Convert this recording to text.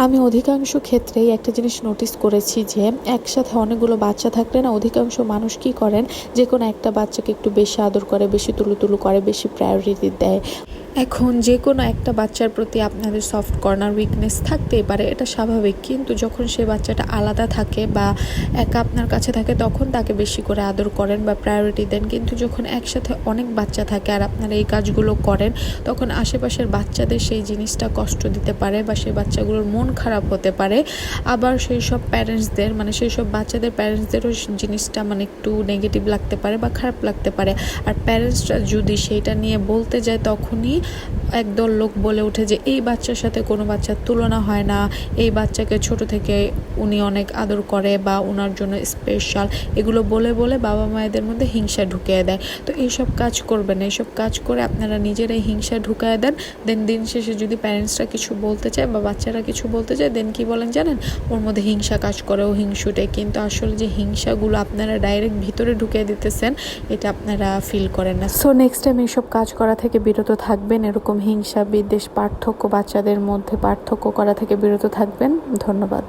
আমি অধিকাংশ ক্ষেত্রেই একটা জিনিস নোটিস করেছি যে একসাথে অনেকগুলো বাচ্চা থাকলে না অধিকাংশ মানুষ কি করেন, যে কোনো একটা বাচ্চাকে একটু বেশি আদর করে, বেশি তুলু করে, বেশি প্রায়োরিটি দেয়। এখন যে কোনো একটা বাচ্চার প্রতি আপনাদের সফট কর্নার উইকনেস থাকতেই পারে, এটা স্বাভাবিক। কিন্তু যখন সে বাচ্চাটা আলাদা থাকে বা একা আপনার কাছে থাকে তখন তাকে বেশি করে আদর করেন বা প্রায়োরিটি দেন। কিন্তু যখন একসাথে অনেক বাচ্চা থাকে আর আপনারা এই কাজগুলো করেন তখন আশেপাশের বাচ্চাদের সেই জিনিসটা কষ্ট দিতে পারে বা সেই বাচ্চাগুলোর মন খারাপ হতে পারে। আবার সেই সব প্যারেন্টসদের সেই সব বাচ্চাদের প্যারেন্টসদেরও জিনিসটা একটু নেগেটিভ লাগতে পারে বা খারাপ লাগতে পারে। আর প্যারেন্টসরা যদি সেইটা নিয়ে বলতে যায় তখনই একদল লোক বলে ওঠে যে এই বাচ্চার সাথে কোনো বাচ্চার তুলনা হয় না, এই বাচ্চাকে ছোট থেকে উনি অনেক আদর করে বা ওনার জন্য স্পেশাল, এগুলো বলে বলে বাবা মায়েদের মধ্যে হিংসা ঢুকিয়ে দেয়। তো এইসব কাজ করবেন, এইসব কাজ করে আপনারা নিজেরাই হিংসা ঢুকায় দেন। দিন শেষে যদি প্যারেন্টসরা কিছু বলতে চায় বা বাচ্চারা কিছু বলতে চায় দেন কি বলেন জানেন, ওর মধ্যে হিংসা কাজ করে, ও হিংসুটে। কিন্তু আসলে যে হিংসাগুলো আপনারা ডাইরেক্ট ভিতরে ঢুকিয়ে দিতেছেন এটা আপনারা ফিল করেন না। সো নেক্সট টাইম এইসব কাজ করা থেকে বিরত থাকবেন, এরকম হিংসা বিদ্বেষ বাচ্চাদের মধ্যে পার্থক্য করা থেকে বিরত থাকবেন। ধন্যবাদ।